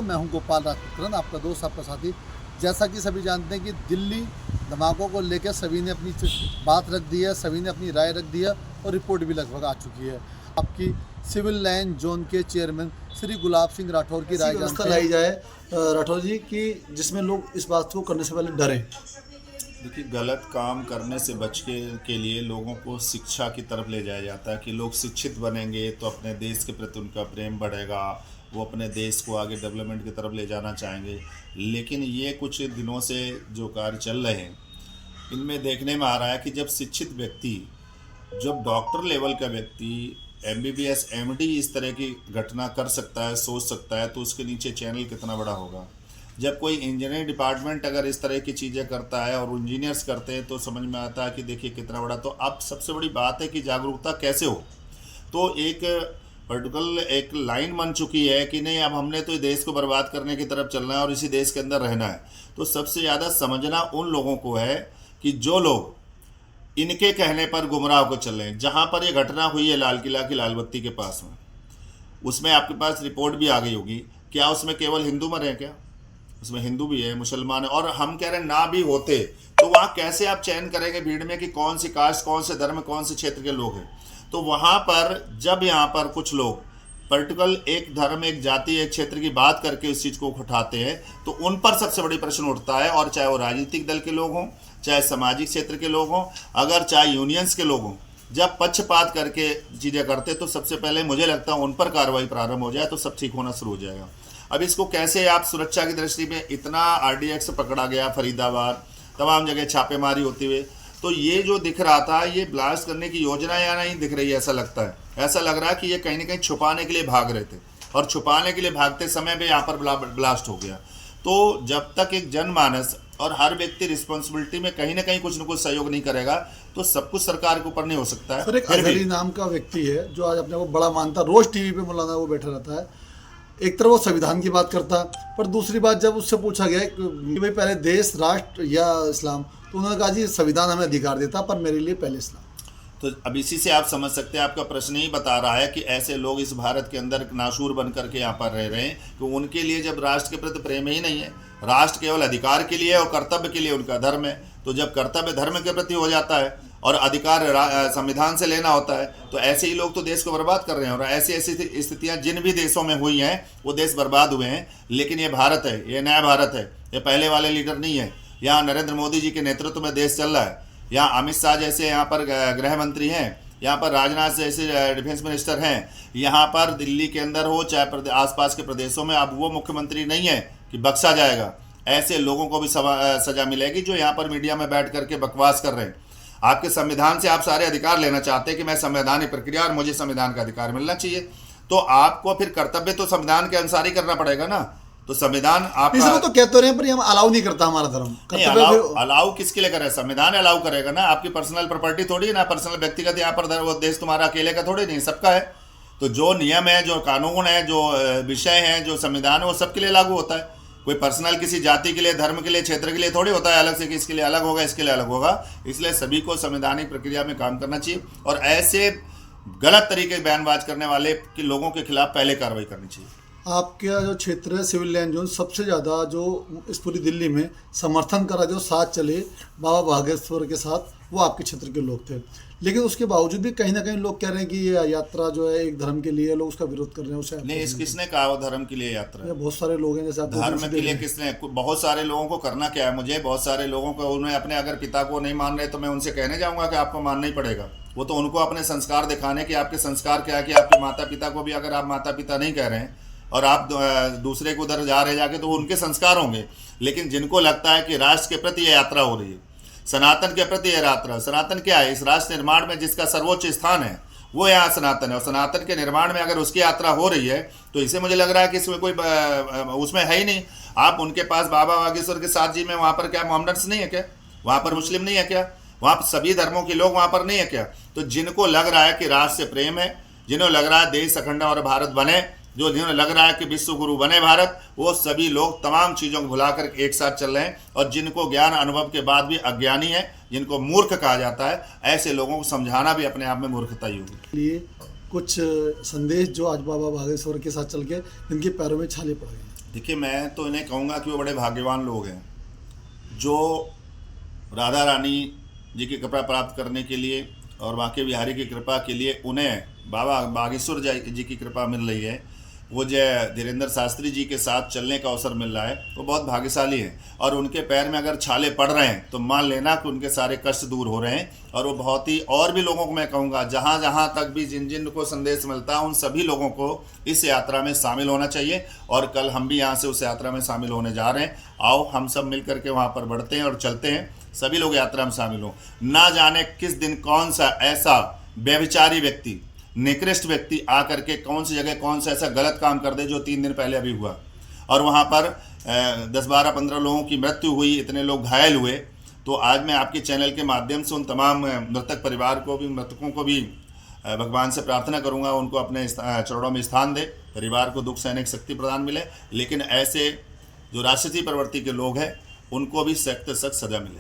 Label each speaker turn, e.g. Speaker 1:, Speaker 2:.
Speaker 1: मैं हूं गोपाल राजपुत्रन, आपका दोस्त, आपका साथी। जैसा कि सभी जानते हैं कि दिल्ली धमाकों को लेकर सभी ने अपनी बात रख दी है, सभी ने अपनी राय रख दी है और रिपोर्ट भी लगभग आ चुकी है। आपकी सिविल लाइन जोन के चेयरमैन श्री गुलाब सिंह राठौर की राय
Speaker 2: व्यवस्था
Speaker 1: जानते हैं।
Speaker 2: लाई जाए राठौर जी कि जिसमें लोग इस बात को करने से पहले डरें।
Speaker 3: देखिए, गलत काम करने से बचने के लिए लोगों को शिक्षा की तरफ ले जाया जाता है कि लोग शिक्षित बनेंगे तो अपने देश के प्रति उनका प्रेम बढ़ेगा, वो अपने देश को आगे डेवलपमेंट की तरफ ले जाना चाहेंगे। लेकिन ये कुछ दिनों से जो कार्य चल रहे हैं, इनमें देखने में आ रहा है कि जब शिक्षित व्यक्ति, जब डॉक्टर लेवल का व्यक्ति MBBS MD इस तरह की घटना कर सकता है, सोच सकता है, तो उसके नीचे चैनल कितना बड़ा होगा। जब कोई इंजीनियरिंग डिपार्टमेंट अगर इस तरह की चीज़ें करता है और इंजीनियर्स करते हैं तो समझ में आता है कि देखिए कितना बड़ा। तो अब सबसे बड़ी बात है कि जागरूकता कैसे हो। तो एक पर्टिकुलर एक लाइन बन चुकी है कि नहीं, अब हमने तो देश को बर्बाद करने की तरफ चलना है और इसी देश के अंदर रहना है। तो सबसे ज़्यादा समझना उन लोगों को है कि जो लोग इनके कहने पर गुमराह को चल रहे हैं। जहाँ पर ये घटना हुई है लाल किला की लाल बत्ती के पास में, उसमें आपके पास रिपोर्ट भी आ गई होगी। क्या उसमें केवल हिंदू मरे हैं? क्या उसमें हिंदू भी है, मुसलमान है। और हम कह रहे हैं ना भी होते तो वहाँ कैसे आप चयन करेंगे भीड़ में कि कौन सी कास्ट, कौन से धर्म, कौन से क्षेत्र के लोग हैं। तो वहाँ पर जब यहाँ पर कुछ लोग पर्टिकुलर एक धर्म, एक जाति, एक क्षेत्र की बात करके इस चीज़ को उठाते हैं तो उन पर सबसे बड़ी प्रश्न उठता है। और चाहे वो राजनीतिक दल के लोग हों, चाहे सामाजिक क्षेत्र के लोग हों, अगर चाहे यूनियंस के लोग हों, जब पक्षपात करके चीज़ें करते तो सबसे पहले मुझे लगता है उन पर कार्रवाई प्रारंभ हो जाए तो सब ठीक होना शुरू हो जाएगा। अब इसको कैसे आप सुरक्षा की दृष्टि में, इतना RDX पकड़ा गया, फरीदाबाद, तमाम जगह छापेमारी होती हुई, तो ये जो दिख रहा था ये ब्लास्ट करने की योजना या नहीं दिख रही है। ऐसा लगता है, ऐसा लग रहा है कि ये कहीं ना कहीं छुपाने के लिए भाग रहे थे और छुपाने के लिए भागते समय भी यहाँ पर ब्लास्ट हो गया। तो जब तक एक जनमानस और हर व्यक्ति रिस्पॉन्सिबिलिटी में कहीं ना कहीं कुछ न कुछ सहयोग नहीं करेगा तो सब कुछ सरकार के ऊपर नहीं हो सकता है।
Speaker 2: सर, एक अजहरी नाम का व्यक्ति है जो आज अपने को बड़ा मानता, रोज टीवी पे मौलाना वो बैठा रहता है। एक तरफ वो संविधान की बात करता, पर दूसरी बात जब उससे पूछा गया कि भाई पहले देश, राष्ट्र या इस्लाम, तो उन्होंने कहा जी संविधान हमें अधिकार देता पर मेरे लिए पहले इस्लाम।
Speaker 3: तो अब इसी से आप समझ सकते हैं, आपका प्रश्न ही बता रहा है कि ऐसे लोग इस भारत के अंदर नाशूर बन करके यहाँ पर रह रहे हैं कि तो उनके लिए जब राष्ट्र के प्रति प्रेम ही नहीं है, राष्ट्र केवल अधिकार के लिए और कर्तव्य के लिए उनका धर्म है। तो जब कर्तव्य धर्म के प्रति हो जाता है और अधिकार संविधान से लेना होता है तो ऐसे ही लोग तो देश को बर्बाद कर रहे हैं। और ऐसी ऐसी स्थितियाँ जिन भी देशों में हुई हैं वो देश बर्बाद हुए हैं। लेकिन ये भारत है, ये नया भारत है, ये पहले वाले लीडर नहीं है। यहाँ नरेंद्र मोदी जी के नेतृत्व में देश चल रहा है। यहाँ अमित शाह जैसे यहाँ पर गृह मंत्री हैं, यहाँ पर राजनाथ जैसे डिफेंस मिनिस्टर हैं, यहाँ पर दिल्ली के अंदर हो चाहे आसपास के प्रदेशों में, अब वो मुख्यमंत्री नहीं है कि बख्शा जाएगा। ऐसे लोगों को भी सजा मिलेगी जो यहाँ पर मीडिया में बैठ करके बकवास कर रहे हैं। आपके संविधान से आप सारे अधिकार लेना चाहते हैं कि मैं संवैधानिक प्रक्रिया और मुझे संविधान का अधिकार मिलना चाहिए, तो आपको फिर कर्तव्य तो संविधान के अनुसार ही करना पड़ेगा ना। तो संविधान आपका
Speaker 2: तो कहते रहे पर हम अलाउ नहीं करता हमारा धर्म।
Speaker 3: अलाउ किसके लिए करे? संविधान अलाउ करेगा ना। आपकी पर्सनल प्रॉपर्टी थोड़ी है ना, पर्सनल व्यक्तिगत यहाँ पर वो देश तुम्हारा अकेले का थोड़ी नहीं, सबका है। तो जो नियम है, जो कानून है, जो विषय है, जो संविधान है, वो सबके लिए लागू होता है। कोई पर्सनल किसी जाति के लिए, धर्म के लिए, क्षेत्र के लिए थोड़ी होता है अलग से कि इसके लिए अलग होगा, इसके लिए अलग होगा। इसलिए सभी को संवैधानिक प्रक्रिया में काम करना चाहिए और ऐसे गलत तरीके से बयानबाज करने वाले के लोगों के खिलाफ पहले कार्रवाई करनी चाहिए।
Speaker 2: आपका जो क्षेत्र है सिविल लाइन जोन, सबसे ज़्यादा जो इस पूरी दिल्ली में समर्थन करा, जो साथ चले बाबा बागेश्वर के साथ, वो आपके क्षेत्र के लोग थे। लेकिन उसके बावजूद भी कहीं ना कहीं लोग कह रहे हैं कि ये यात्रा जो है एक धर्म के लिए, लोग उसका विरोध कर रहे हैं। उसे
Speaker 3: नहीं, किसने कहा वो धर्म के लिए यात्रा है?
Speaker 2: बहुत सारे लोग हैं, जैसे आप
Speaker 3: धर्म के लिए किसने? बहुत सारे लोगों को करना क्या है? मुझे बहुत सारे लोगों को, उन्हें अपने अगर पिता को नहीं मान रहे तो मैं उनसे कहने जाऊंगा कि आपको मानना ही पड़ेगा। वो तो उनको अपने संस्कार दिखाने कि आपके संस्कार क्या है, कि आपके माता पिता को भी अगर आप माता पिता नहीं कह रहे हैं और आप दूसरे को उधर जा रहे जाके, तो उनके संस्कार होंगे। लेकिन जिनको लगता है कि राष्ट्र के प्रति यह यात्रा हो रही है, सनातन के प्रति यह यात्रा, सनातन क्या है? इस राष्ट्र निर्माण में जिसका सर्वोच्च स्थान है वो यहाँ सनातन है। और सनातन के निर्माण में अगर उसकी यात्रा हो रही है तो इसे मुझे लग रहा है कि इसमें कोई उसमें है ही नहीं। आप उनके पास बाबा बागेश्वर के साथ जी में, वहाँ पर क्या मोहम्मदन्स नहीं है क्या? वहाँ पर मुस्लिम नहीं है क्या? वहाँ पर सभी धर्मों के लोग वहाँ पर नहीं है क्या? तो जिनको लग रहा है कि राष्ट्र से प्रेम है, जिन्हें लग रहा है देश अखंड और भारत बने, जो जिन्हें लग रहा है कि विश्व गुरु बने भारत, वो सभी लोग तमाम चीज़ों को भुलाकर एक साथ चल रहे हैं। और जिनको ज्ञान अनुभव के बाद भी अज्ञानी है, जिनको मूर्ख कहा जाता है, ऐसे लोगों को समझाना भी अपने आप में मूर्खता ही होगी।
Speaker 2: लिए कुछ संदेश जो आज बाबा बागेश्वर के साथ चल के जिनके पैरों में छाले पड़ गए।
Speaker 3: देखिए, मैं तो इन्हें कहूँगा कि वो बड़े भाग्यवान लोग हैं जो राधा रानी जी की कृपा प्राप्त करने के लिए और बांके बिहारी की कृपा के लिए उन्हें बाबा बागेश्वर जी की कृपा मिल रही है। वो जय धीरेन्द्र शास्त्री जी के साथ चलने का अवसर मिल रहा है, वो बहुत भाग्यशाली हैं। और उनके पैर में अगर छाले पड़ रहे हैं तो मान लेना कि उनके सारे कष्ट दूर हो रहे हैं। और वो बहुत ही, और भी लोगों को मैं कहूँगा, जहाँ जहाँ तक भी जिन जिन को संदेश मिलता है उन सभी लोगों को इस यात्रा में शामिल होना चाहिए। और कल हम भी यहाँ से उस यात्रा में शामिल होने जा रहे हैं। आओ हम सब मिल करके वहाँ पर बढ़ते हैं और चलते हैं, सभी लोग यात्रा में शामिल हों। ना जाने किस दिन कौन सा ऐसा व्यभिचारी व्यक्ति, निकृष्ट व्यक्ति आकर के कौन सी जगह कौन सा ऐसा गलत काम कर दे जो 3 दिन पहले अभी हुआ, और वहाँ पर 10, 12, 15 लोगों की मृत्यु हुई, इतने लोग घायल हुए। तो आज मैं आपके चैनल के माध्यम से उन तमाम मृतक परिवार को भी, मृतकों को भी भगवान से प्रार्थना करूँगा उनको अपने चरणों में स्थान दे, परिवार को दुख सहने की शक्ति प्रदान मिले। लेकिन ऐसे जो राक्षसी प्रवृत्ति के लोग हैं उनको भी सख्त सख्त सजा मिले।